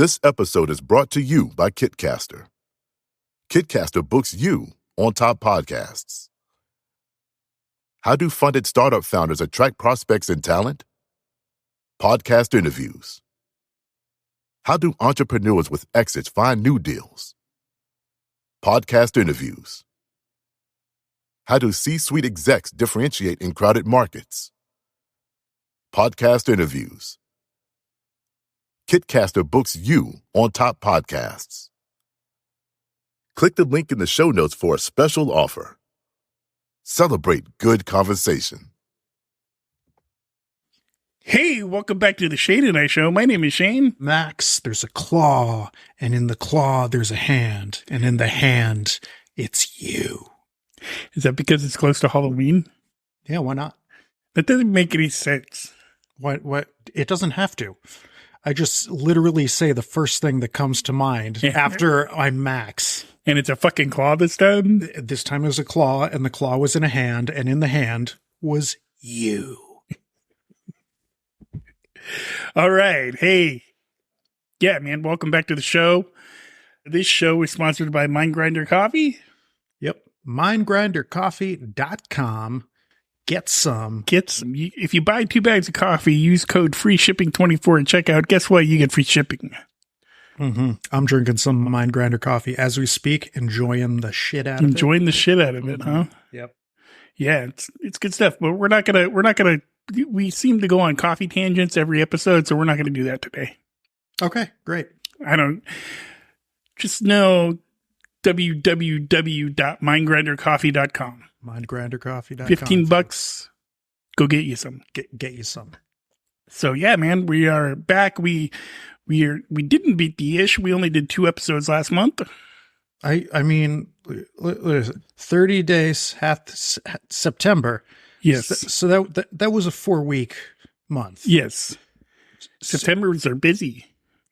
This episode is brought to you by Kitcaster. Kitcaster books you on top podcasts. How do funded startup founders attract prospects and talent? Podcast interviews. How do entrepreneurs with exits find new deals? Podcast interviews. How do C-suite execs differentiate in crowded markets? Podcast interviews. Kitcaster books you on top podcasts. Click the link in the show notes for a special offer. Celebrate good conversation. Hey, welcome back to the Shane and I Show. My name is Shane. Max, there's a claw, and in the claw, there's a hand, and in the hand, it's you. Is that because it's close to Halloween? Yeah, why not? That doesn't make any sense. What? It doesn't have to. I just literally say the first thing that comes to mind after I'm Max. And it's a fucking claw this time? This time it was a claw, and the claw was in a hand, and in the hand was you. All right. Hey. Yeah, man. Welcome back to the show. This show is sponsored by Mindgrinder Coffee. Yep. Mindgrindercoffee.com. Get some. If you buy 2 bags of coffee, use code FREESHIPPING24 at checkout. Guess what? You get free shipping. Mm-hmm. I'm drinking some Mindgrinder coffee as we speak, enjoying the shit out of it. Enjoying the shit out of it, huh? Yep. Yeah, it's good stuff. But we seem to go on coffee tangents every episode, so we're not gonna do that today. Okay, great. Just know www.mindgrindercoffee.com. Mindgrindercoffee.com. $15. Go get you some. Get you some. So yeah, man, we are back. We didn't beat the ish. We only did 2 episodes last month. I mean, 30 days, half September. Yes. So that was a 4-week month. Yes. Septembers are busy.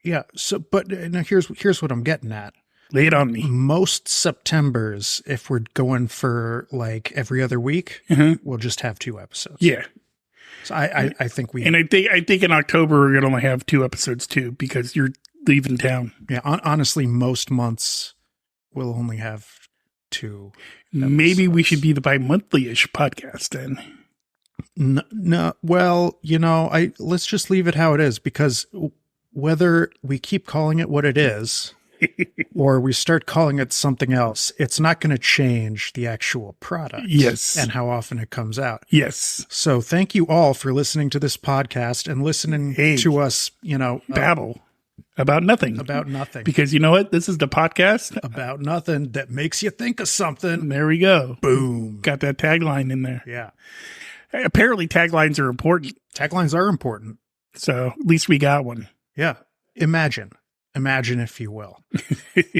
Yeah. So, but now here's what I'm getting at. Lay it on me. Most Septembers, if we're going for like every other week, we'll just have 2 episodes. Yeah. So I think we, and I think in October we're gonna only have 2 episodes too because you're leaving town. Yeah. Honestly, most months we'll only have 2 episodes. Maybe we should be the bi-monthly-ish podcast then. No. Well, let's just leave it how it is, because whether we keep calling it what it is or we start calling it something else, it's not going to change the actual product. Yes. And how often it comes out. Yes. So thank you all for listening to this podcast and listening to us, babble about nothing. About nothing. Because you know what? This is the podcast about nothing that makes you think of something. There we go. Boom. Got that tagline in there. Yeah. Apparently taglines are important. Taglines are important. So at least we got one. Yeah. Imagine, if you will,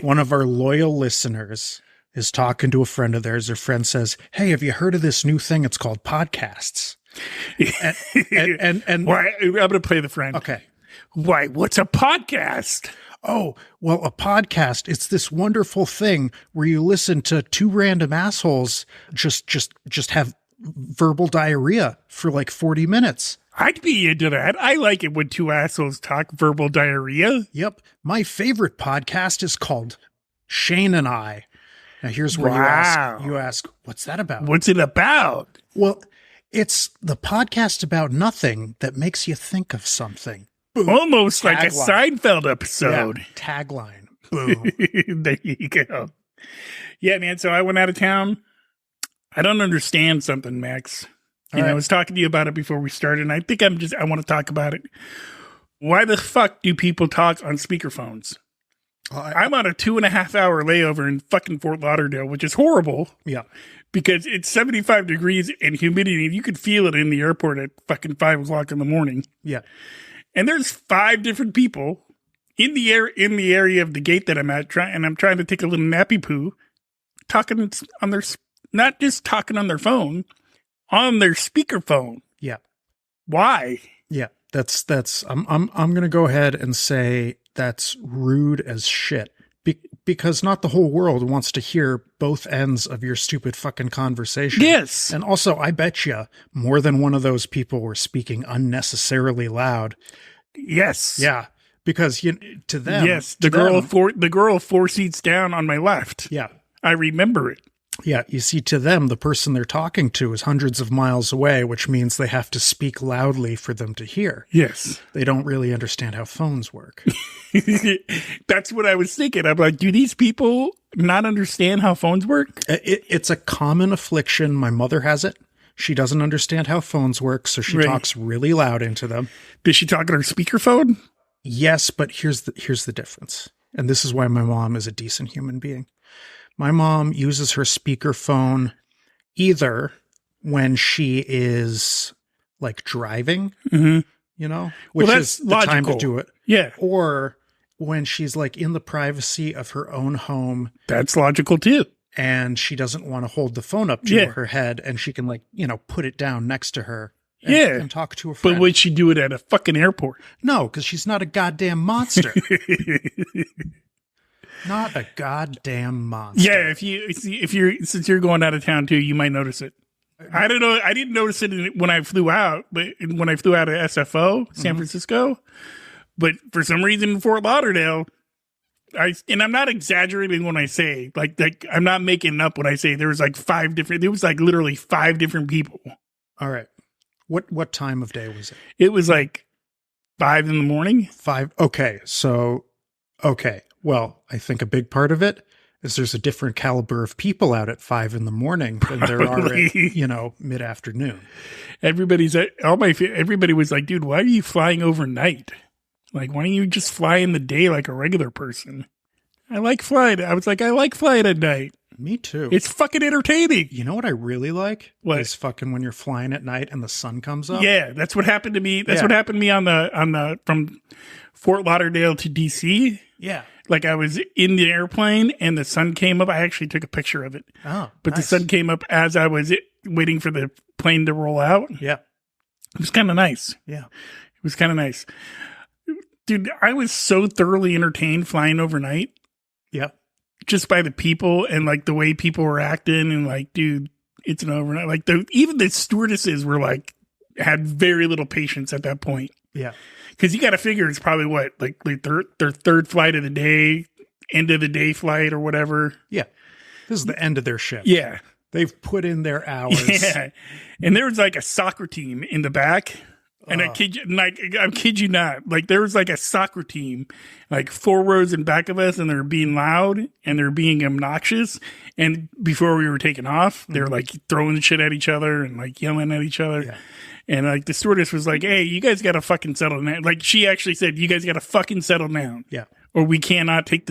one of our loyal listeners is talking to a friend of theirs. Their friend says, "Hey, have you heard of this new thing? It's called podcasts." And why? I'm going to play the friend. Okay. Why? What's a podcast? Oh, well, a podcast, it's this wonderful thing where you listen to 2 random assholes just have verbal diarrhea for like 40 minutes. I'd be into that. I like it when 2 assholes talk verbal diarrhea. Yep. My favorite podcast is called Shane and I. Now here's where you ask, what's that about? What's it about? Well, it's the podcast about nothing that makes you think of something. Boom. Almost like a Seinfeld episode. Yeah. Tagline. Boom. There you go. Yeah, man. So I went out of town. I don't understand something, Max. I was talking to you about it before we started, and I think I want to talk about it. Why the fuck do people talk on speakerphones? I'm on a 2.5-hour layover in fucking Fort Lauderdale, which is horrible. Yeah. Because it's 75 degrees and humidity, and you could feel it in the airport at fucking 5 o'clock in the morning. Yeah. And there's 5 different people in the area of the gate that I'm at, and I'm trying to take a little nappy poo, talking on their, not just talking on their phone, on their speakerphone. Yeah. Why? Yeah. That's I'm going to go ahead and say that's rude as shit. Because not the whole world wants to hear both ends of your stupid fucking conversation. Yes. And also, I bet you more than one of those people were speaking unnecessarily loud. Yes. Yeah. Because to them, yes, the girl 4 seats down on my left. Yeah, I remember it. Yeah, you see, to them, the person they're talking to is hundreds of miles away, which means they have to speak loudly for them to hear. Yes. They don't really understand how phones work. That's what I was thinking. I'm like, do these people not understand how phones work? It's a common affliction. My mother has it. She doesn't understand how phones work, so she talks really loud into them. Does she talk on her speakerphone? Yes, but here's the difference. And this is why my mom is a decent human being. My mom uses her speakerphone either when she is like driving, which is the logical time to do it. Yeah. Or when she's like in the privacy of her own home. That's logical too. And she doesn't want to hold the phone up to her head, and she can put it down next to her and talk to her friend. But would she do it at a fucking airport? No, because she's not a goddamn monster. Not a goddamn monster. Yeah, since you're going out of town too, you might notice it. I don't know. I didn't notice it when I flew out, but when I flew out of SFO, San Francisco, but for some reason in Fort Lauderdale, I'm not exaggerating when I say like I'm not making it up when I say there was like literally 5 different people. All right. What time of day was it? It was like 5 in the morning. 5. Okay. So, okay. Well, I think a big part of it is there's a different caliber of people out at 5 in the morning than there are at, mid-afternoon. Everybody was like, dude, why are you flying overnight? Like, why don't you just fly in the day like a regular person? I like flying. I was like, I like flying at night. Me too. It's fucking entertaining. You know what I really like? What? Is fucking when you're flying at night and the sun comes up. Yeah, that's what happened to me. That's what happened to me on the from Fort Lauderdale to DC. Yeah. Like I was in the airplane and the sun came up. I actually took a picture of it. Oh, but nice. The sun came up as I was waiting for the plane to roll out. Yeah. It was kind of nice. Yeah. It was kind of nice. Dude, I was so thoroughly entertained flying overnight. Yeah. Just by the people and like the way people were acting and like, dude, it's an overnight. Like even the stewardesses were like, had very little patience at that point. Yeah. Because you got to figure it's probably their third flight of the day, end of the day flight or whatever. Yeah. This is the end of their shift. Yeah. They've put in their hours. Yeah. And there was like a soccer team in the back. And I kid you not. Like there was like a soccer team, like 4 rows in back of us, and they're being loud and they're being obnoxious. And before we were taking off, they were like throwing shit at each other and like yelling at each other. Yeah. And like the stewardess was like, "Hey, you guys got to fucking settle down." Like she actually said, "You guys got to fucking settle down." Yeah. Or we cannot take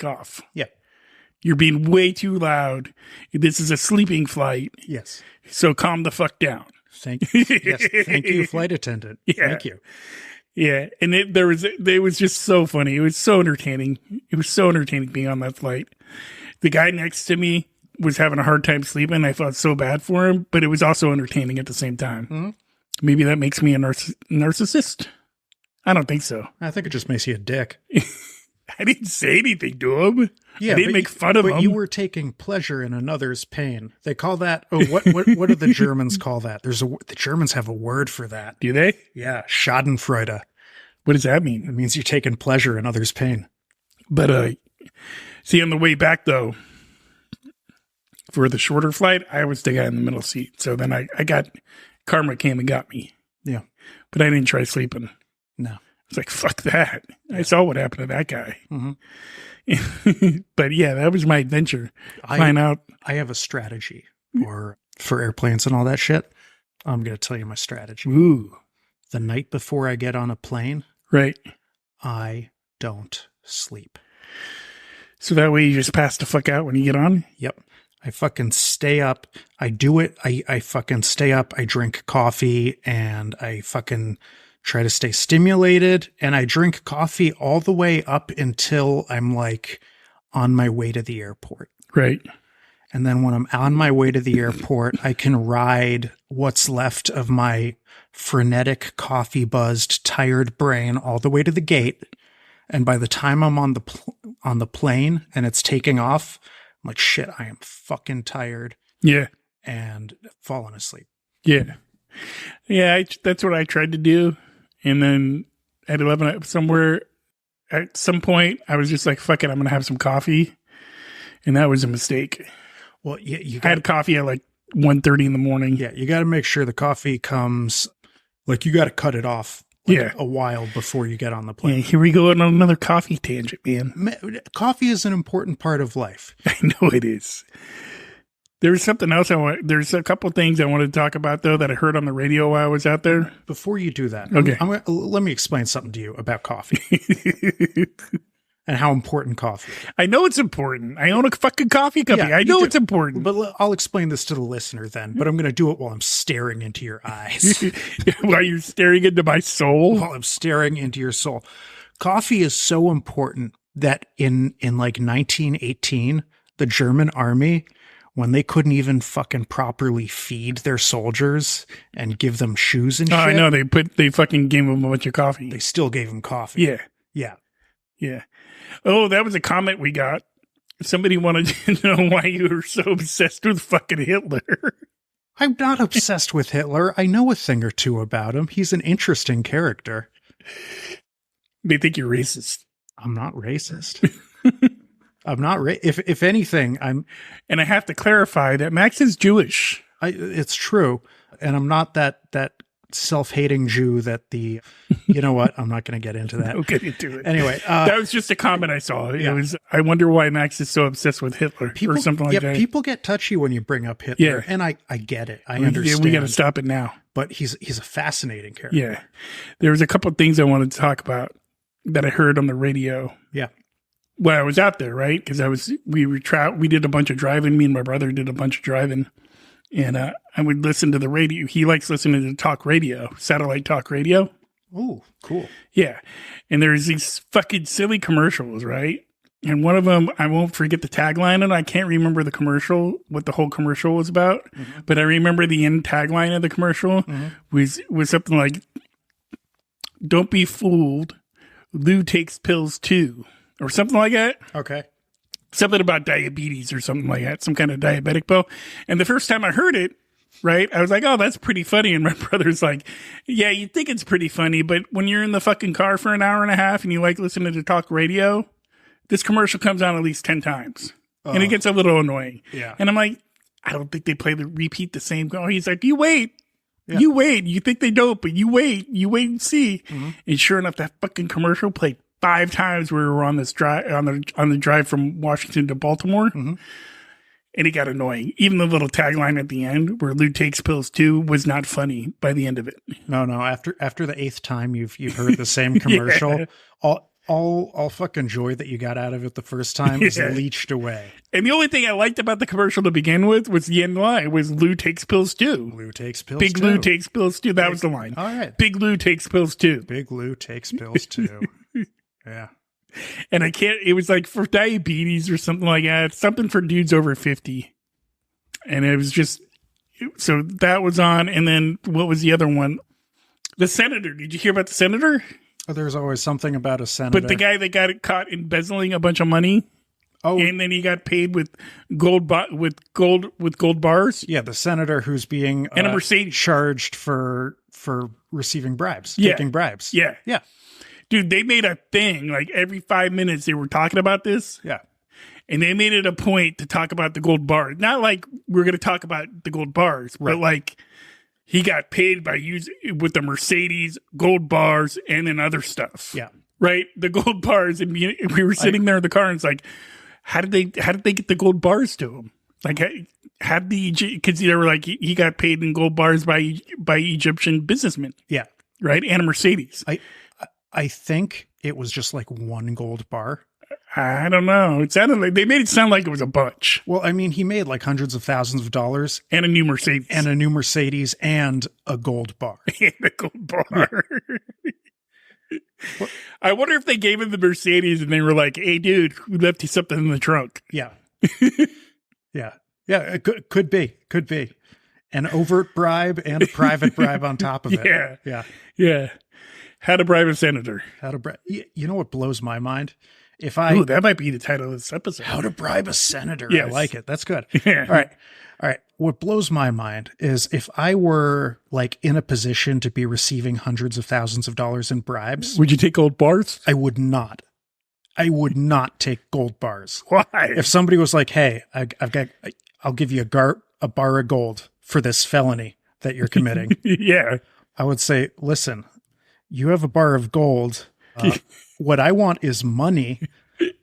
off. Yeah. You're being way too loud. This is a sleeping flight. Yes. So calm the fuck down. Thank you, flight attendant. Yeah. Thank you. Yeah, and it was just so funny. It was so entertaining. It was so entertaining being on that flight. The guy next to me was having a hard time sleeping. I felt so bad for him, but it was also entertaining at the same time. Mm-hmm. Maybe that makes me a narcissist. I don't think so. I think it just makes you a dick. I didn't say anything to him. Yeah, I didn't make fun of him. But you were taking pleasure in another's pain. They call that. Oh, what do the Germans call that? The Germans have a word for that. Do they? Yeah, Schadenfreude. What does that mean? It means you're taking pleasure in others' pain. But see, on the way back though, for the shorter flight, I was the guy in the middle seat. So then I got karma came and got me. Yeah, but I didn't try sleeping. No. It's like, fuck that. I saw what happened to that guy. Mm-hmm. But yeah, that was my adventure. Find out. I have a strategy for airplanes and all that shit. I'm going to tell you my strategy. Ooh. The night before I get on a plane, right, I don't sleep. So that way you just pass the fuck out when you get on? Yep. I fucking stay up. I do it. I fucking stay up. I drink coffee and I fucking try to stay stimulated, and I drink coffee all the way up until I'm like on my way to the airport. Right. And then when I'm on my way to the airport, I can ride what's left of my frenetic, coffee buzzed, tired brain all the way to the gate. And by the time I'm on the plane and it's taking off, I'm like, shit, I am fucking tired. Yeah. And falling asleep. Yeah. Yeah. That's what I tried to do. And then at 11 somewhere. At some point, I was just like, fuck it, I'm going to have some coffee. And that was a mistake. Well, I had coffee at like 1:30 in the morning. Yeah, you got to make sure the coffee comes, like you got to cut it off a while before you get on the plane. Yeah, here we go on another coffee tangent, man. Coffee is an important part of life. I know it is. There's something else there's a couple things I wanted to talk about, though, that I heard on the radio while I was out there. Before you do that, okay. Let me explain something to you about coffee. And how important coffee is. I know it's important. I own a fucking coffee company. Yeah, I know it's important. But I'll explain this to the listener then. But I'm going to do it while I'm staring into your eyes. While you're staring into my soul? While I'm staring into your soul. Coffee is so important that in like 1918, the German army, when they couldn't even fucking properly feed their soldiers and give them shoes and shit. I know. They fucking gave them a bunch of coffee. They still gave them coffee. Yeah. Yeah. Yeah. Oh, that was a comment we got. Somebody wanted to know why you were so obsessed with fucking Hitler. I'm not obsessed with Hitler. I know a thing or two about him. He's an interesting character. They think you're racist. I'm not racist. I'm not. If anything, I'm. And I have to clarify that Max is Jewish. It's true, and I'm not that self-hating Jew that the. You know what? I'm not going to get into that. Don't get into it. Anyway, that was just a comment I saw. It was. I wonder why Max is so obsessed with Hitler or something like that. People get touchy when you bring up Hitler, and I get it. I understand. We got to stop it now. But he's a fascinating character. Yeah, there was a couple of things I wanted to talk about that I heard on the radio. Yeah. Well, I was out there, right? Because we did a bunch of driving. Me and my brother did a bunch of driving, and I would listen to the radio. He likes listening to talk radio, satellite talk radio. Oh, cool. Yeah, and there's these fucking silly commercials, right? And one of them, I won't forget the tagline, and I can't remember the commercial, what the whole commercial was about, but I remember the end tagline of the commercial was something like, "Don't be fooled, Lou takes pills too." Or something like that. Okay. Something about diabetes or something like that. Some kind of diabetic pill. And the first time I heard it, right, I was like, oh, that's pretty funny. And my brother's like, yeah, you think it's pretty funny, but when you're in the fucking car for an hour and a half and you like listening to talk radio, this commercial comes on at least 10 times. And it gets a little annoying. Yeah. And I'm like, I don't think they repeat the same. Oh, he's like, you wait. Yeah. You wait. You think they don't, but you wait. You wait and see. And sure enough, that fucking commercial played 5 times we were on this drive on the drive from Washington to Baltimore, and it got annoying. Even the little tagline at the end, where Lou takes pills too, was not funny by the end of it. No. After the 8th time you've heard the same commercial, all fucking joy that you got out of it the first time is leached away. And the only thing I liked about the commercial to begin with was the end line was Lou takes pills too. Lou takes pills Big too. Lou takes pills too. That was the line. All right. Big Lou takes pills too. Big Lou takes pills too. Yeah. And it was like for diabetes or something like that, something for dudes over 50. And it was just, so that was on. And then what was the other one? The senator. Did you hear about the senator? Oh, there's always something about a senator. But the guy that got caught embezzling a bunch of money. Oh, and then he got paid with gold bars. Yeah, the senator who's being and a Mercedes charged for receiving bribes, taking bribes. Yeah. Yeah. Dude, they made a thing, like every 5 minutes they were talking about this. Yeah. And they made it a point to talk about the gold bars. Not like we're going to talk about the gold bars, but like he got paid by with the Mercedes, gold bars, and then other stuff. Yeah. Right? The gold bars. And we were sitting there in the car and it's like, how did they get the gold bars to him? Like, because they were like, he got paid in gold bars by Egyptian businessmen. Yeah. Right? And a Mercedes. I think it was just like one gold bar. I don't know. It sounded like they made it sound like it was a bunch. Well, I mean, he made like hundreds of thousands of dollars. And a new Mercedes. And a gold bar. And a gold bar. I wonder if they gave him the Mercedes and they were like, hey, dude, we left you something in the trunk. Yeah. Yeah. It could be. An overt bribe and a private bribe on top of it. Yeah. How to bribe a senator. You know what blows my mind Ooh, that might be the title of this episode. How to Bribe a Senator. Yes. I like it. That's good. Yeah. All right. What blows my mind is if I were like in a position to be receiving hundreds of thousands of dollars in bribes, Would you take gold bars? I would not. I would not take gold bars. Why? If somebody was like, "Hey, I'll give you a bar of gold for this felony that you're committing," Yeah. I would say, "Listen, you have a bar of gold. What I want is money."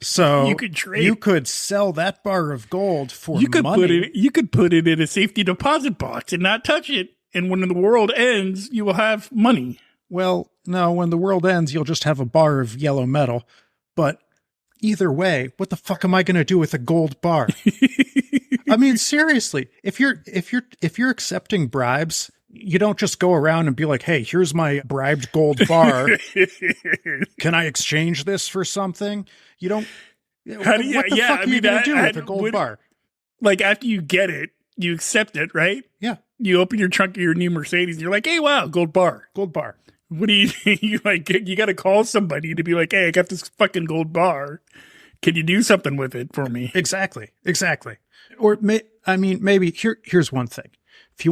So You could trade. You could sell that bar of gold for You could money. you could put it in a safety deposit box and not touch it. And when the world ends, you will have money. Well, no, when the world ends, you'll just have a bar of yellow metal. But either way, what the fuck am I going to do with a gold bar? I mean, seriously, if you're accepting bribes, you don't just go around and be like, "Hey, here's my bribed gold bar. Can I exchange this for something?" You don't. How do you- what the yeah, fuck I are you mean, going I- to do I with a gold would- bar? Like after you get it, you accept it, right? Yeah, You open your trunk of your new Mercedes and you're like, "Hey, wow, gold bar." gold bar. What do you like? You got to call somebody to be like, "Hey, I got this fucking gold bar. Can you do something with it for me?" Exactly. Or maybe here's one thing. If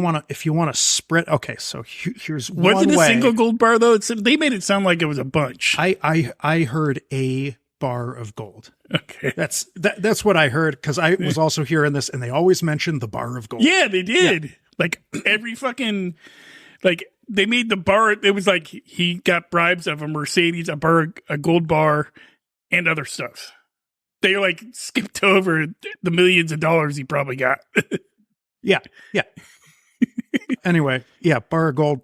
you want to spread, okay. So here's Was one it a way. single gold bar though? They made it sound like it was a bunch. I heard a bar of gold. Okay. That's what I heard because I was also hearing this, and they always mentioned the bar of gold. Yeah, they did. Like every fucking, like they made the bar. It was like he got bribes of a Mercedes, a bar, a gold bar, and other stuff. They like skipped over the millions of dollars he probably got. Yeah. Anyway, yeah, bar of gold.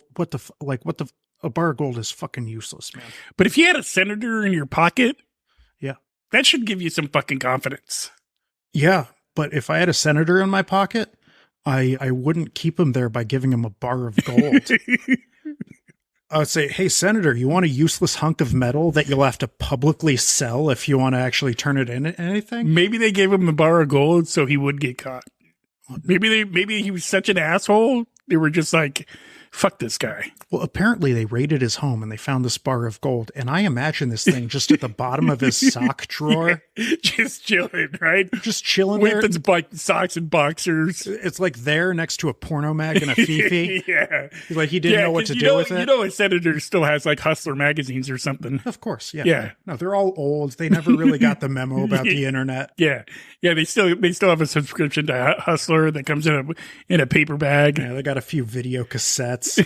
A bar of gold is fucking useless, man. But if you had a senator in your pocket, Yeah. that should give you some fucking confidence. Yeah, but if I had a senator in my pocket, I wouldn't keep him there by giving him a bar of gold. I would say, "Hey, Senator, you want a useless hunk of metal that you'll have to publicly sell if you want to actually turn it into anything?" Maybe they gave him the bar of gold so he would get caught. Maybe he was such an asshole. They were just like, "Fuck this guy." Well, apparently they raided his home and they found this bar of gold. And I imagine this thing just at the bottom of his sock drawer, Just chilling, right? just chilling there. With his socks and boxers. It's like there next to a porno mag and a fifi. Yeah. Like he didn't know what 'cause to do with it. You know, a senator still has like Hustler magazines or something. Of course, yeah. Yeah. No, they're all old. They never really got the memo about the internet. Yeah. They still have a subscription to Hustler that comes in a paper bag. Yeah, they got a few video cassettes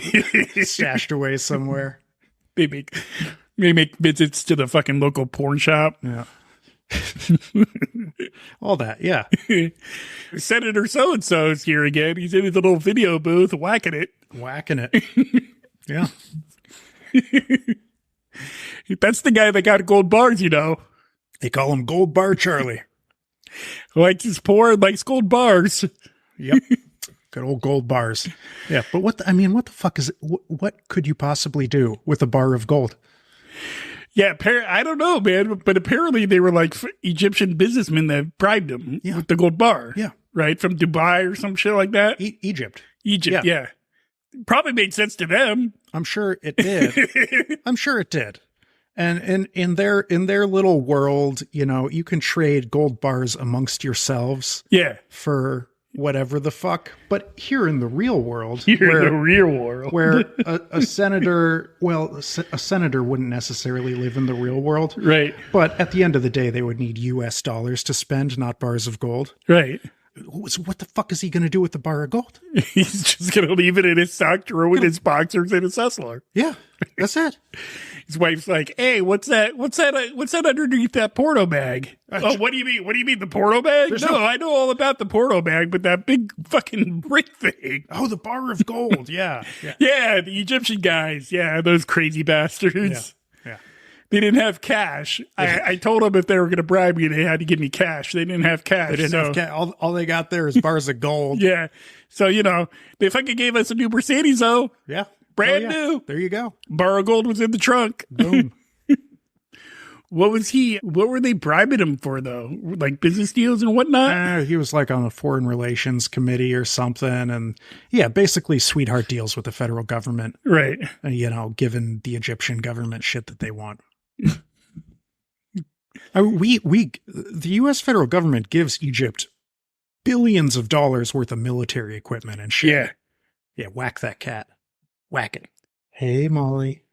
stashed away somewhere. They make visits to the fucking local porn shop. Yeah. All that, yeah. Senator so-and-so is here again. He's in his little video booth whacking it. Whacking it. Yeah. That's the guy that got gold bars, you know. They call him Gold Bar Charlie. Like he's poor and likes gold bars. Yep. Good old gold bars. Yeah, but what the fuck is it? What could you possibly do with a bar of gold? Yeah, I don't know, man, but apparently they were like Egyptian businessmen that bribed him with the gold bar. Yeah. Right? From Dubai or some shit like that. Egypt. Yeah. Probably made sense to them. I'm sure it did. And in their little world, you know, you can trade gold bars amongst yourselves. Yeah. For whatever the fuck. But here in the real world, where a senator, a senator wouldn't necessarily live in the real world. Right. But at the end of the day, they would need US dollars to spend, not bars of gold. Right. So what the fuck is he going to do with the bar of gold? He's just going to leave it in his sock drawer with his boxers and his hustler. Yeah, that's it. His wife's like, "Hey, what's that? What's that underneath that porno bag?" Oh, what do you mean? What do you mean the porno bag? No, I know all about the porno bag, but that big fucking brick thing. Oh, the bar of gold. Yeah. Yeah, the Egyptian guys. Yeah, those crazy bastards. Yeah. They didn't have cash. I told them if they were going to bribe me, they had to give me cash. They didn't have cash. They didn't have cash. All they got there is bars of gold. Yeah. So, you know, they fucking gave us a new Mercedes, though. Yeah. Brand new. There you go. Bar of gold was in the trunk. Boom. What were they bribing him for, though? Like business deals and whatnot? He was like on a foreign relations committee or something. And yeah, basically sweetheart deals with the federal government. Right. You know, given the Egyptian government shit that they want. The U.S. federal government gives Egypt billions of dollars worth of military equipment and shit. Yeah. Yeah, whack that cat. Whack it. Hey, Molly.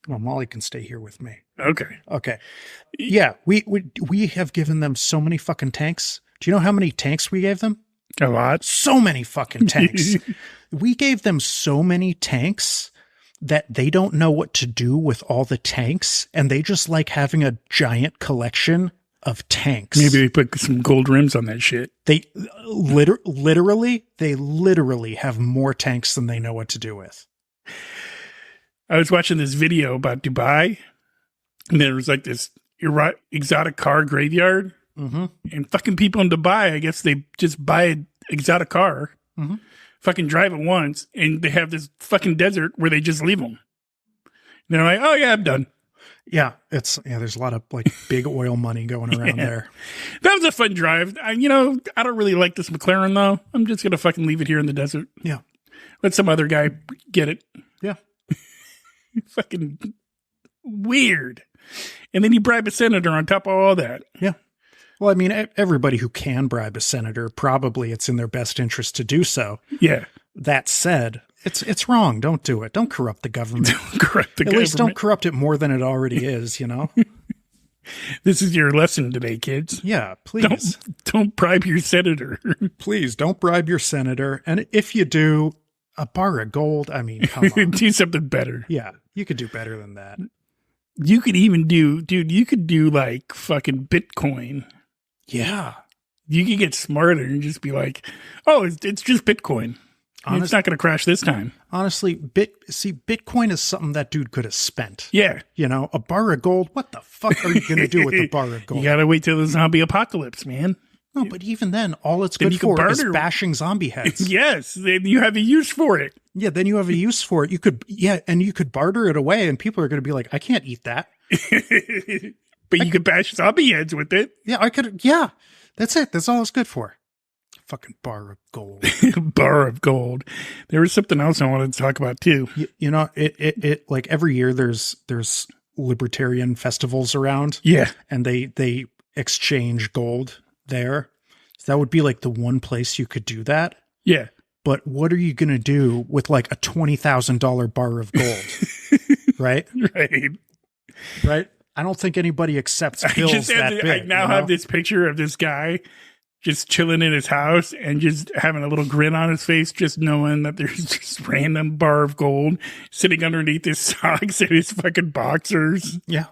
Well, Molly can stay here with me. Okay. Okay. Yeah, we have given them so many fucking tanks. Do you know how many tanks we gave them? A lot. So many fucking tanks. We gave them so many tanks that they don't know what to do with all the tanks, and they just like having a giant collection of tanks. Maybe they put some gold rims on that shit. They literally have more tanks than they know what to do with. I was watching this video about Dubai, and there was like this exotic car graveyard. Mm-hmm. And fucking people in Dubai, I guess they just buy an exotic car, fucking drive it once, and they have this fucking desert where they just leave them. And they're like, oh yeah, I'm done. Yeah, there's a lot of like big oil money going around there. That was a fun drive. I don't really like this McLaren though. I'm just going to fucking leave it here in the desert. Yeah. Let some other guy get it. Yeah. Fucking weird. And then you bribe a senator on top of all that. Yeah. Well, I mean, everybody who can bribe a senator, probably it's in their best interest to do so. Yeah. That said, it's wrong. Don't do it. Don't corrupt the government. Don't corrupt the government. At least don't corrupt it more than it already is, you know? This is your lesson today, kids. Yeah, please. Don't bribe your senator. Please don't bribe your senator. And if you do, a bar of gold, I mean, come on. Do something better. Yeah, you could do better than that. You could even you could do like fucking Bitcoin. Yeah. You could get smarter and just be like, oh, it's just Bitcoin. It's not going to crash this time. Honestly, Bitcoin is something that dude could have spent. Yeah. You know, a bar of gold, what the fuck are you going to do with a bar of gold? You got to wait till the zombie apocalypse, man. No, but even then, all it's good for is bashing zombie heads. Yes, then you have a use for it. Yeah, then you have a use for it. You could barter it away, and people are going to be like, I can't eat that. But you could bash zombie heads with it. Yeah, I could. Yeah, that's it. That's all it's good for. Fucking bar of gold. Bar of gold. There was something else I wanted to talk about too. You know, it like every year there's libertarian festivals around. Yeah, and they exchange gold there. So that would be like the one place you could do that. Yeah. But what are you going to do with like a $20,000 bar of gold? Right? Right. I don't think anybody accepts bills that big. I now have this picture of this guy just chilling in his house and just having a little grin on his face, just knowing that there's just random bar of gold sitting underneath his socks and his fucking boxers. Yeah.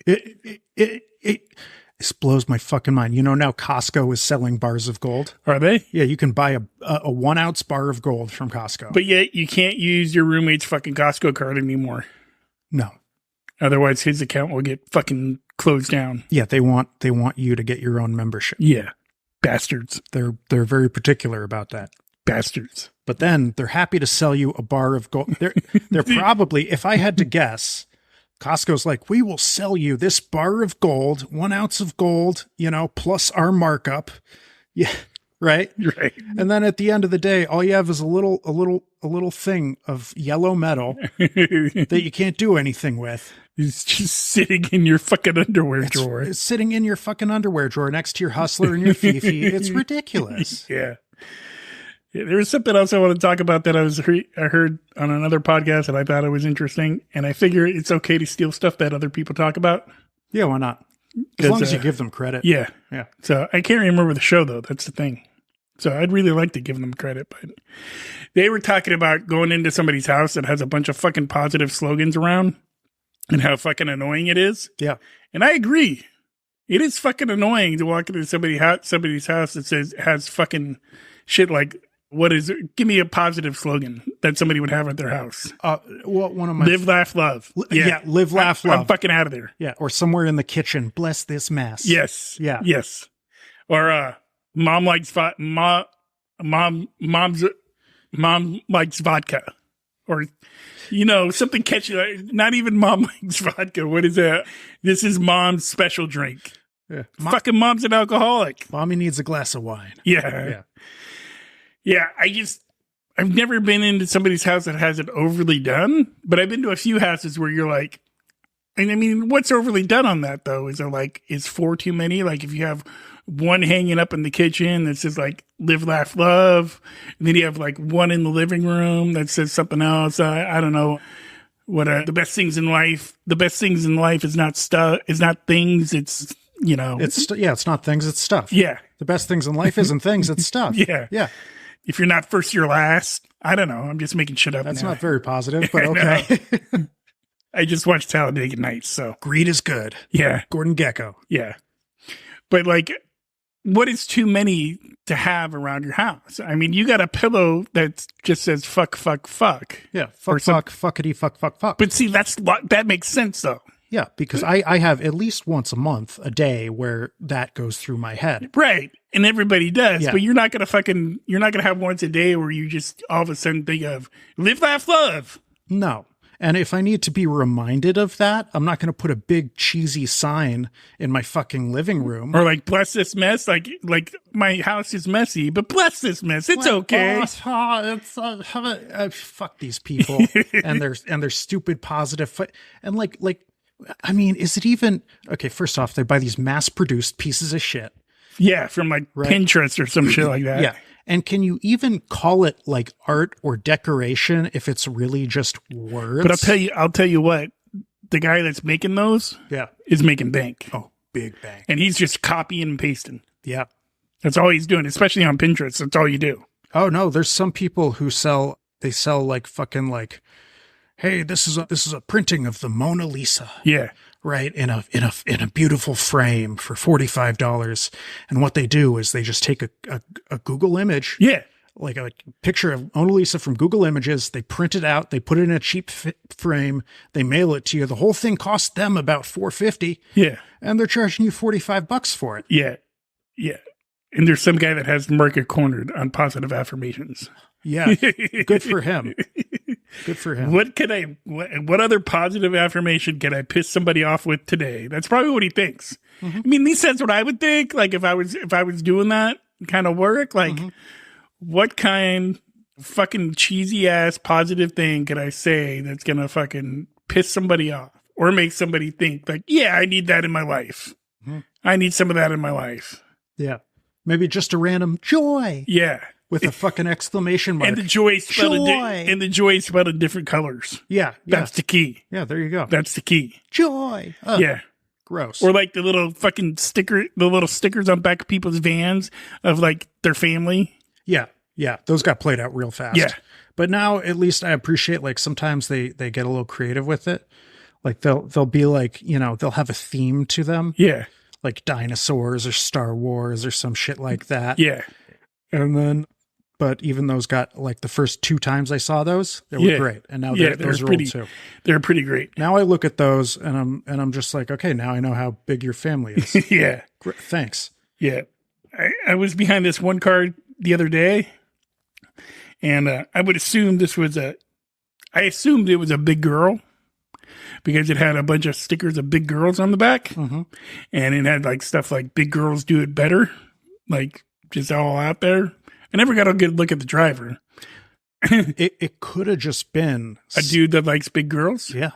This blows my fucking mind. You know, now Costco is selling bars of gold. Are they? Yeah, you can buy a 1 ounce bar of gold from Costco. But yet you can't use your roommate's fucking Costco card anymore. No. Otherwise his account will get fucking closed down. Yeah, they want you to get your own membership. Yeah. Bastards. They're very particular about that. Bastards. But then they're happy to sell you a bar of gold. They're probably, if I had to guess, Costco's like, we will sell you this bar of gold, 1 ounce of gold, you know, plus our markup. Yeah. Right. Right. And then at the end of the day, all you have is a little thing of yellow metal that you can't do anything with. It's just sitting in your fucking underwear drawer. It's sitting in your fucking underwear drawer next to your Hustler and your Fifi. It's ridiculous. Yeah. There was something else I want to talk about that I heard on another podcast and I thought it was interesting. And I figure it's okay to steal stuff that other people talk about. Yeah, why not? As long as you give them credit. Yeah. Yeah. So I can't remember the show, though. That's the thing. So I'd really like to give them credit. But they were talking about going into somebody's house that has a bunch of fucking positive slogans around and how fucking annoying it is. Yeah. And I agree. It is fucking annoying to walk into somebody's house that has fucking shit like, what is it? Give me a positive slogan that somebody would have at their house. Well, one of my live, laugh, love. Yeah, live, laugh, love. I'm fucking out of there. Yeah, or somewhere in the kitchen. Bless this mess. Yes. Yeah. Yes. Or mom likes mom likes vodka, or you know, something catchy. Like, not even mom likes vodka. What is that? This is mom's special drink. Yeah. Fucking mom's an alcoholic. Mommy needs a glass of wine. Yeah. Yeah, I've never been into somebody's house that has it overly done, but I've been to a few houses where you're like, And I mean, what's overly done on that though? Is there like, is 4 too many? Like if you have one hanging up in the kitchen that says like live, laugh, love, and then you have like one in the living room that says something else. I don't know what the best things in life. The best things in life is not stuff. Is not things. It's it's not things. It's stuff. Yeah. The best things in life isn't things. It's stuff. Yeah. Yeah. If you're not first, you're last. I don't know. I'm just making shit up. That's now. not very positive, but okay. I just watched Talladega Nights, so greed is good. Yeah. Gordon Gekko. Yeah. But like, what is too many to have around your house? I mean, you got a pillow that just says fuck, fuck, fuck. Yeah. Fuckity, fuck, fuck, fuck. But see, that makes sense though. Yeah, because I have at least once a month, a day where that goes through my head. Right. And everybody does. Yeah. But you're not going to have once a day where you just all of a sudden think of live, laugh, love. No. And if I need to be reminded of that, I'm not going to put a big cheesy sign in my fucking living room. Or like, bless this mess. Like my house is messy, but bless this mess. It's okay. Fuck these people and their stupid positive. And like, I mean, is it even okay? First off, they buy these mass-produced pieces of shit. Yeah, from like Pinterest or some shit like that. Yeah, and can you even call it like art or decoration if it's really just words? But I'll tell you what, the guy that's making those, is making bank. Oh, big bank, and he's just copying and pasting. Yeah, that's all he's doing, especially on Pinterest. That's all you do. Oh no, there's some people who sell like fucking like. Hey, this is a printing of the Mona Lisa. Yeah. Right. In a beautiful frame for $45. And what they do is they just take a Google image. Yeah. Like a picture of Mona Lisa from Google Images. They print it out. They put it in a cheap frame. They mail it to you. The whole thing costs them about $450. Yeah. And they're charging you $45 for it. Yeah. Yeah. And there's some guy that has the market cornered on positive affirmations. Yeah. Good for him. Good for him. What other positive affirmation can I piss somebody off with today? That's probably what he thinks. Mm-hmm. I mean, at least that's what I would think. Like if I was doing that kind of work, like what kind of fucking cheesy ass positive thing could I say that's going to fucking piss somebody off or make somebody think like, yeah, I need that in my life. Mm-hmm. I need some of that in my life. Yeah. Maybe just a random joy. Yeah. With a fucking exclamation mark. And the joy spelled in different colors. Yeah. That's the key. Yeah, there you go. That's the key. Joy. Yeah. Gross. Or like the little fucking stickers on back of people's vans of like their family. Yeah. Yeah. Those got played out real fast. Yeah. But now at least I appreciate like sometimes they get a little creative with it. Like they'll be like, they'll have a theme to them. Yeah. Like dinosaurs or Star Wars or some shit like that. Yeah. And then but even those got like the first 2 times I saw those, they were great. And now those are old too. They're pretty great. Now I look at those and I'm just like, okay, now I know how big your family is. Yeah. Thanks. Yeah. I was behind this one car the other day and I would assume I assumed it was a big girl because it had a bunch of stickers of big girls on the back. Mm-hmm. And it had like stuff like big girls do it better. Like just all out there. I never got a good look at the driver. It could have just been a dude that likes big girls. Yeah.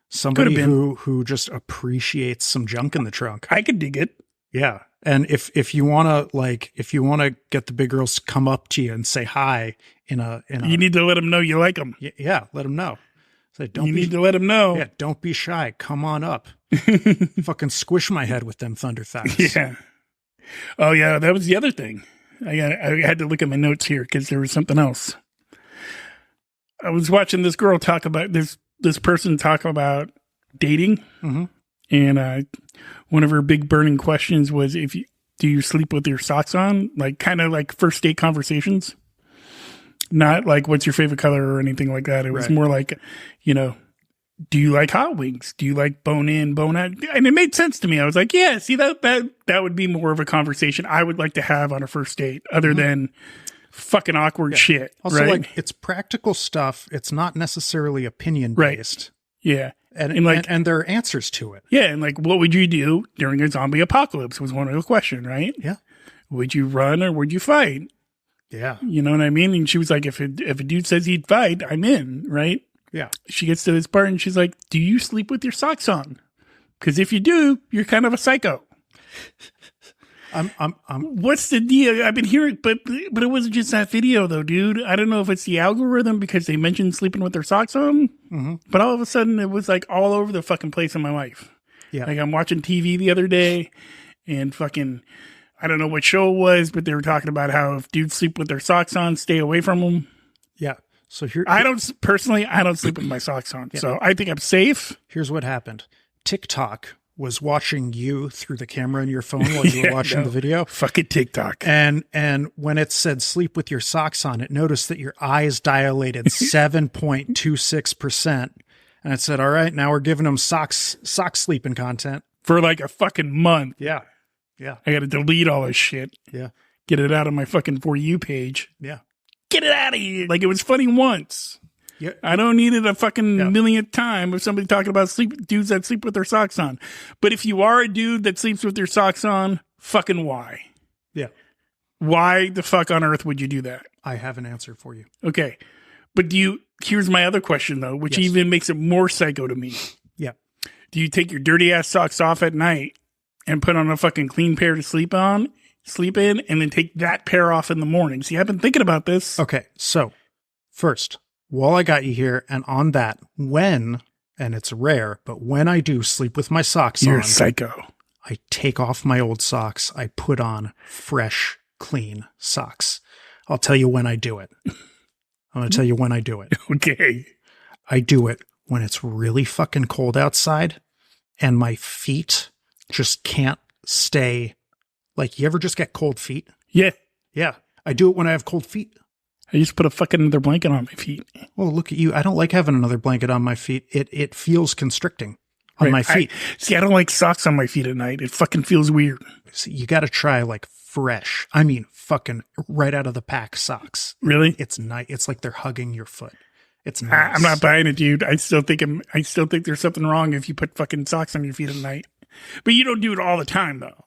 Somebody who just appreciates some junk in the trunk. I could dig it. Yeah. And if you want to get the big girls to come up to you and say hi you need to let them know you like them. Yeah. Let them know. So need to let them know. Yeah. Don't be shy. Come on up. Fucking squish my head with them thunder thighs. Yeah. Oh yeah. That was the other thing. I had to look at my notes here because there was something else. I was watching this girl talk about this person talk about dating, and one of her big burning questions was, do you sleep with your socks on? Like kind of like first date conversations, not like what's your favorite color or anything like that. It was more like, do you like hot wings? Do you like bone in, bone out? And it made sense to me. I was like, yeah, see that would be more of a conversation I would like to have on a first date other than fucking awkward shit. Also, like it's practical stuff. It's not necessarily opinion based. Yeah. And there are answers to it. Yeah. And like, what would you do during a zombie apocalypse was one of the questions, right? Yeah. Would you run or would you fight? Yeah. You know what I mean? And she was like, if a dude says he'd fight, I'm in, right? Yeah. She gets to this part and she's like, do you sleep with your socks on? Because if you do, you're kind of a psycho. What's the deal? I've been hearing, but it wasn't just that video though, dude. I don't know if it's the algorithm because they mentioned sleeping with their socks on, but all of a sudden it was like all over the fucking place in my life. Yeah. Like I'm watching TV the other day and fucking, I don't know what show it was, but they were talking about how if dudes sleep with their socks on, stay away from them. Yeah. So here, I don't sleep with my socks on. Yeah. So I think I'm safe. Here's what happened. TikTok was watching you through the camera in your phone while you were watching the video. Fucking TikTok. And when it said sleep with your socks on, it noticed that your eyes dilated 7.26%. And it said, all right, now we're giving them sock sleeping content. For like a fucking month. Yeah. Yeah. I got to delete all this shit. Yeah. Get it out of my fucking For You page. Yeah. Get it out of here. Like it was funny once. Yeah. I don't need it a fucking millionth time of somebody talking about dudes that sleep with their socks on. But if you are a dude that sleeps with your socks on, fucking why? Yeah. Why the fuck on earth would you do that? I have an answer for you. Okay. But here's my other question though, which even makes it more psycho to me. Yeah. Do you take your dirty ass socks off at night and put on a fucking clean pair to sleep in, and then take that pair off in the morning? See, I've been thinking about this. Okay. So first, while I got you here, and on that, and it's rare, but when I do sleep with my socks You're on, a psycho. I take off my old socks. I put on fresh, clean socks. I'll tell you when I do it. I'm going to tell you when I do it. Okay. I do it when it's really fucking cold outside and my feet just can't stay. Like, you ever just get cold feet? Yeah. Yeah. I do it when I have cold feet. I just put a fucking another blanket on my feet. Oh, look at you. I don't like having another blanket on my feet. It feels constricting on my feet. I don't like socks on my feet at night. It fucking feels weird. See, you got to try like fresh. I mean, fucking right out of the pack socks. Really? It's nice. It's like they're hugging your foot. It's nice. I'm not buying it, dude. I still think there's something wrong if you put fucking socks on your feet at night. But you don't do it all the time, though.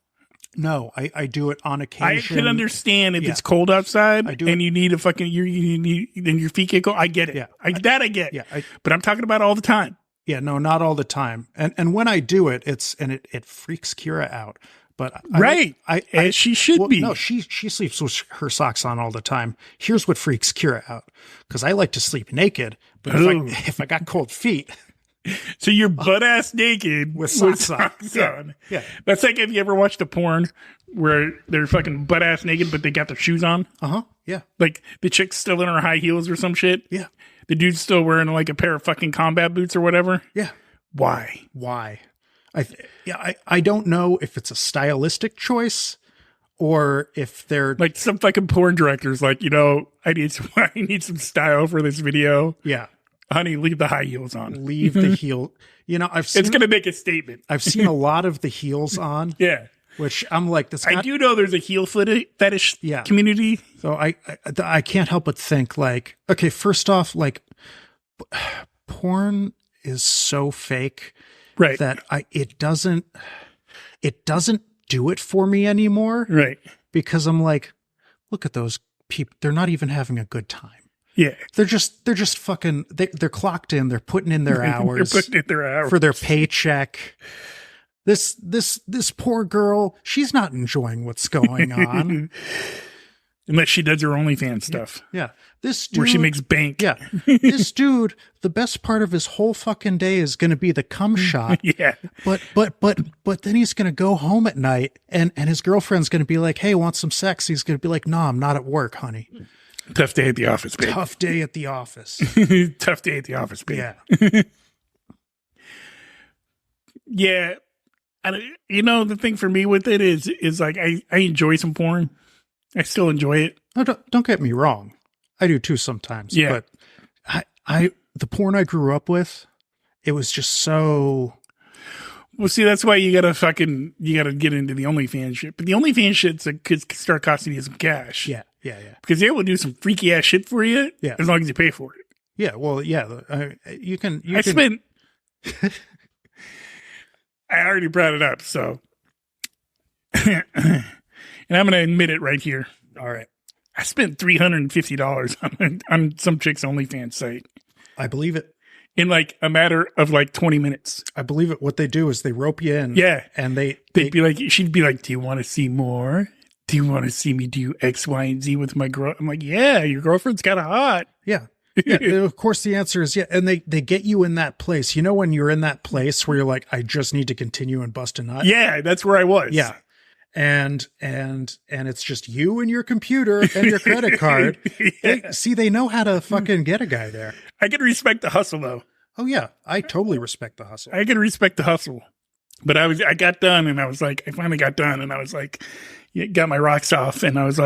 No, I do it on occasion. I can understand if it's cold outside and you need a fucking then your feet get cold. I get it. Yeah, I get. Yeah, but I'm talking about all the time. Yeah, no, not all the time. And when I do it, it freaks Kira out. But as she should be. No, she sleeps with her socks on all the time. Here's what freaks Kira out, because I like to sleep naked. But if I got cold feet. So you're butt ass naked with socks on. Yeah. That's like if you ever watched a porn where they're fucking butt ass naked, but they got their shoes on. Yeah. Like the chick's still in her high heels or some shit. Yeah. The dude's still wearing like a pair of fucking combat boots or whatever. Yeah. Why? I don't know if it's a stylistic choice or if they're like some fucking porn directors like, I need some style for this video. Yeah. Honey, leave the high heels on. Leave the heel. I've seen, it's going to make a statement. I've seen a lot of the heels on. Yeah. Which I'm like, I do know there's a heel fetish community. So I can't help but think like, okay, first off, like porn is so fake that it doesn't do it for me anymore. Right. Because I'm like, look at those people. They're not even having a good time. Yeah. They're just fucking, they're clocked in. They're putting in their hours. They're putting in their hours. For their paycheck. This poor girl, she's not enjoying what's going on. Unless she does her OnlyFans stuff. Yeah. This dude, where she makes bank. Yeah. This dude, the best part of his whole fucking day is going to be the cum shot. Yeah. But then he's going to go home at night and his girlfriend's going to be like, hey, want some sex? He's going to be like, no, I'm not at work, honey. Tough day at the office, babe. Tough day at the office. Tough day at the office, babe. Yeah. Yeah. The thing for me with it is like, I enjoy some porn. I still enjoy it. No, don't get me wrong. I do too sometimes. Yeah. But the porn I grew up with, it was just so. Well, see, that's why you gotta get into the OnlyFans shit. But the OnlyFans shit could start costing you some cash. Yeah. Because they will do some freaky ass shit for you. Yeah. As long as you pay for it. Yeah. Well, yeah. You can. spent. I already brought it up, so. And I'm going to admit it right here. All right. I spent $350 on some chick's OnlyFans site. I believe it. in like a matter of like 20 minutes. I believe it. What they do is they rope you in. Yeah. And they'd be like, she'd be like, do you want to see more? Do you want to see me do X, Y, and Z with my girl? I'm like, yeah, your girlfriend's kind of hot. Yeah. Yeah. Of course, the answer is yeah. And they get you in that place. You know, when you're in that place where you're like, I just need to continue and bust a nut. Yeah, that's where I was. Yeah. And it's just you and your computer and your credit card. Yeah. They know how to fucking get a guy there. I can respect the hustle though. Oh yeah. I totally respect the hustle. I can respect the hustle. But I got done and I was like, I finally got done and I was like, got my rocks off and I was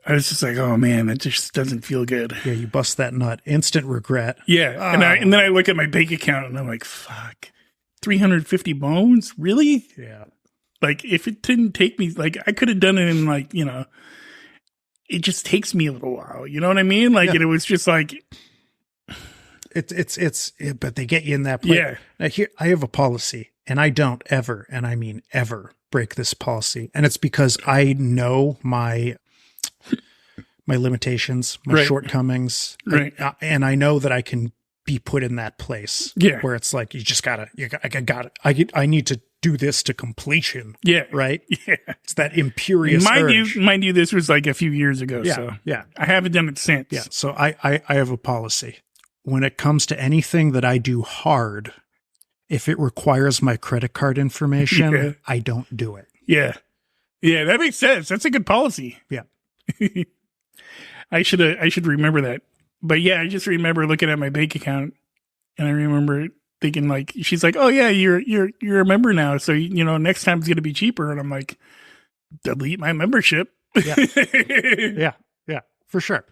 just like, oh man, that just doesn't feel good. Yeah, you bust that nut. Instant regret. Yeah. Oh. And then I look at my bank account and I'm like, fuck, 350 bones? Really? Yeah. Like if it didn't take me, like I could have done it in like, you know, it just takes me a little while. You know what I mean? Like, and it was just like, but they get you in that place. Yeah. Now here, I have a policy and I don't ever, and I mean ever, break this policy. And it's because I know my limitations, my Right. shortcomings. Right. And I know that I can be put in that place. Yeah. Where it's like, I need to do this to completion. Yeah. Right. Yeah. It's that imperious urge. Mind you, this was like a few years ago. Yeah. So Yeah. I haven't done it since. Yeah. So I have a policy. When it comes to anything that I do hard, if it requires my credit card information, Yeah. I don't do it. Yeah. Yeah. That makes sense. That's a good policy. Yeah. I should remember that. But yeah, I just remember looking at my bank account and I remember thinking like, she's like, oh yeah, you're a member now. So, you know, next time it's going to be cheaper. And I'm like, delete my membership. Yeah. Yeah. For sure.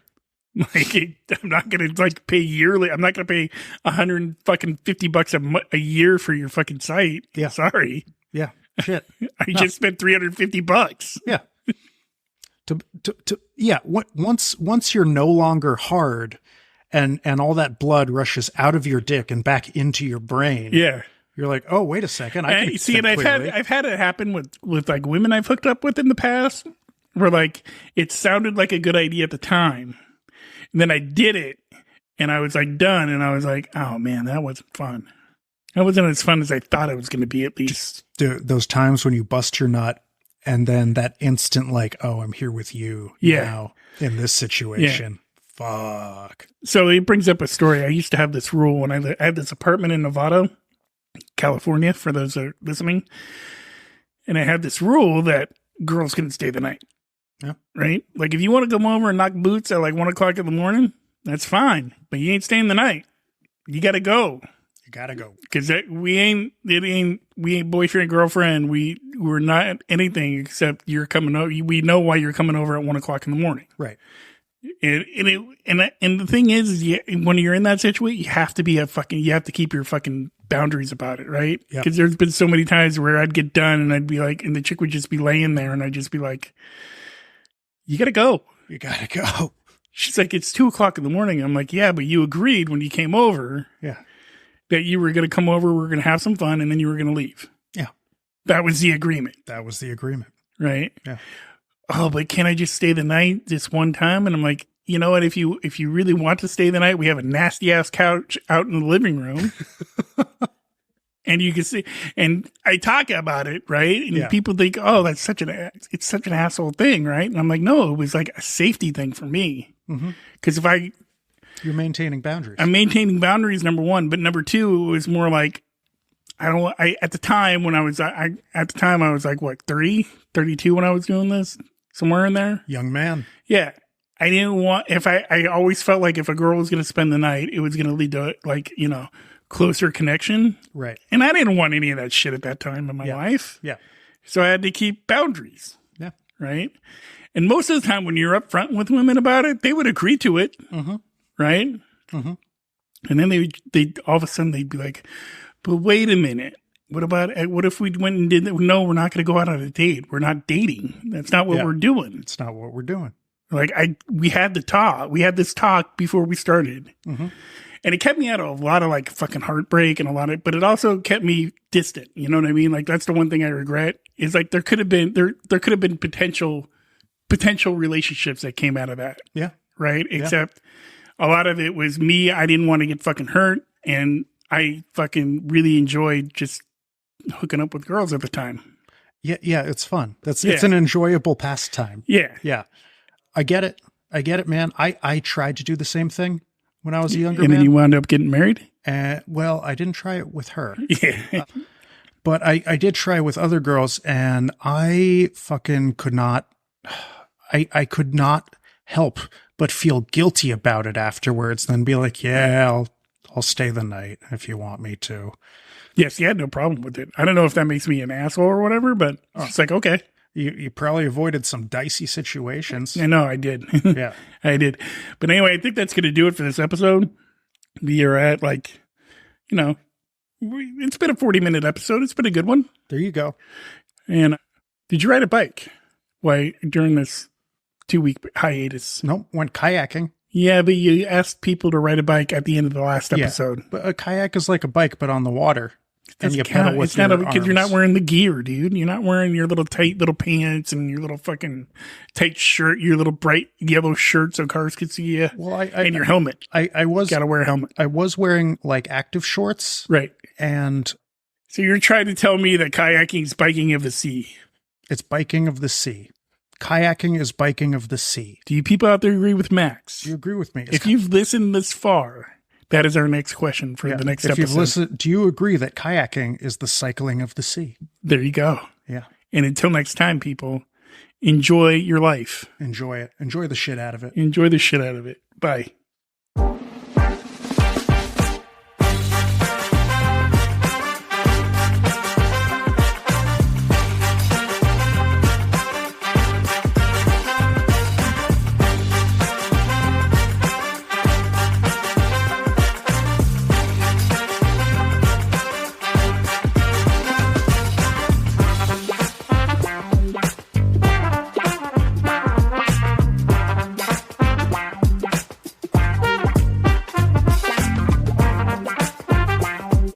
Like, I'm not going to like pay yearly. I'm not going to pay $150 a year for your fucking site. Yeah. Sorry. Yeah. Shit. I just spent $350. Yeah. Once you're no longer hard and all that blood rushes out of your dick and back into your brain. Yeah. You're like, oh, wait a second. I can see, and think clearly. I've had it happen with like women I've hooked up with in the past where like it sounded like a good idea at the time. And then I did it and I was like done and I was like, oh man, that wasn't fun. That wasn't as fun as I thought it was going to be at least. Those times when you bust your nut and then that instant like, oh, I'm here with you now in this situation. Yeah. Fuck. So it brings up a story. I used to have this rule when I had this apartment in Nevada, California, for those that are listening. And I had this rule that girls couldn't stay the night. Yeah. Right? Like if you want to come over and knock boots at like 1 o'clock in the morning, that's fine. But you ain't staying the night. You got to go. You got to go. Because we ain't boyfriend, girlfriend. We're not anything except you're coming over. We know why you're coming over at 1 o'clock in the morning. Right. And the thing is when you're in that situation, you have to keep your fucking boundaries about it, right? Because there's been so many times where I'd get done and I'd be like, and the chick would just be laying there, and I'd just be like, "You gotta go. You gotta go." She's like, "It's 2 o'clock in the morning." I'm like, "Yeah, but you agreed when you came over, that you were gonna come over, we were gonna have some fun, and then you were gonna leave." Yeah, that was the agreement. Yeah. Right? Oh, but can I just stay the night this one time? And I'm like, you know what? If you really want to stay the night, we have a nasty ass couch out in the living room. And you can see, and I talk about it, right? And people think, oh, it's such an asshole thing, right? And I'm like, no, it was like a safety thing for me. Because you're maintaining boundaries. I'm maintaining boundaries, number one, but number two, it was more like, at the time I was like, what, 32 when I was doing this? Somewhere in there. Young man. Yeah. I didn't want, I always felt like if a girl was going to spend the night, it was going to lead to like, you know, closer connection. Right. And I didn't want any of that shit at that time in my life. Yeah. So I had to keep boundaries. Yeah. Right. And most of the time when you're upfront with women about it, they would agree to it. Right. And then they all of a sudden they'd be like, but wait a minute. What if we went and did that? No, we're not going to go out on a date. We're not dating. That's not what we're doing. It's not what we're doing. Like we had the talk. We had this talk before we started. And it kept me out of a lot of like fucking heartbreak and but it also kept me distant. You know what I mean? Like that's the one thing I regret is like there could have been potential relationships that came out of that. Yeah. Right. Except a lot of it was me. I didn't want to get fucking hurt, and I fucking really enjoyed just hooking up with girls at the time. Yeah, it's fun. It's an enjoyable pastime. Yeah. I get it, man. I tried to do the same thing when I was a younger man. And then you wound up getting married? Well, I didn't try it with her. Yeah. But I did try with other girls, and I fucking could not, I could not help but feel guilty about it afterwards, then be like, yeah, I'll stay the night if you want me to. Yes, you had no problem with it. I don't know if that makes me an asshole or whatever, but it's like, okay. You probably avoided some dicey situations. I know I did. Yeah. I did. But anyway, I think that's going to do it for this episode. We are at it's been a 40-minute episode. It's been a good one. There you go. And did you ride a bike during this 2-week hiatus? Nope. Went kayaking. Yeah, but you asked people to ride a bike at the end of the last episode. Yeah, but a kayak is like a bike, but on the water. And you pedal with your arms. Because you're not wearing the gear, dude. You're not wearing your little tight little pants and your little fucking tight shirt, your little bright yellow shirt so cars could see you. Well, and your helmet. I was gotta wear a helmet. I was wearing like active shorts, right? And so you're trying to tell me that kayaking is biking of the sea? It's biking of the sea. Kayaking is biking of the sea. Do you people out there agree with Max? Do you agree with me? If you've listened this far, that is our next question for the next episode. If you've listened, do you agree that kayaking is the cycling of the sea? There you go. Yeah. And until next time, people, enjoy your life. Enjoy it. Enjoy the shit out of it. Enjoy the shit out of it. Bye.